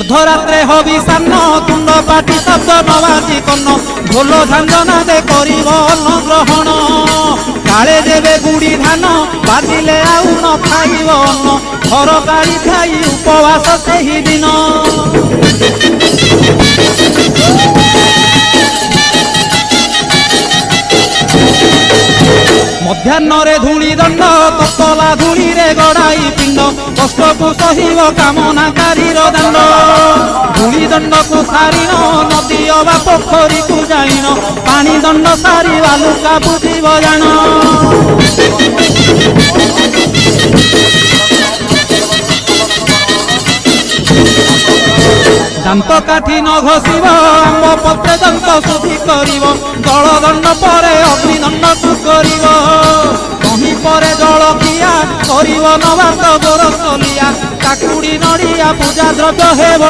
अर्धरात्रे hobby सान्न तुंड पाटी शब्द नबाजी कन्न ढोल झांझना दे करिब अन्न ग्रहण काले देवे गुड़ी धान बाजिले आउ न खाइब अन्न घर गाड़ी खाई उपवास सेही दिन मध्याह्न धूली दंड ततला धूली रे गड़ाई पिंड कष्ट को सहिब कामनाकारी दंड धूली दंड को सारिन नदी अबा पोखरी को जाइन पानी दंड सारी बालुका बुझिब जान दांत काठी न घोषिब आंब पत्रे दंत शुद्धि करिब जल दंड परे अग्निदंड को करिब कहीं परे जल किया करिब नबात गोरसलिया काकुड़ी नड़िया पूजा द्रव्य हेब।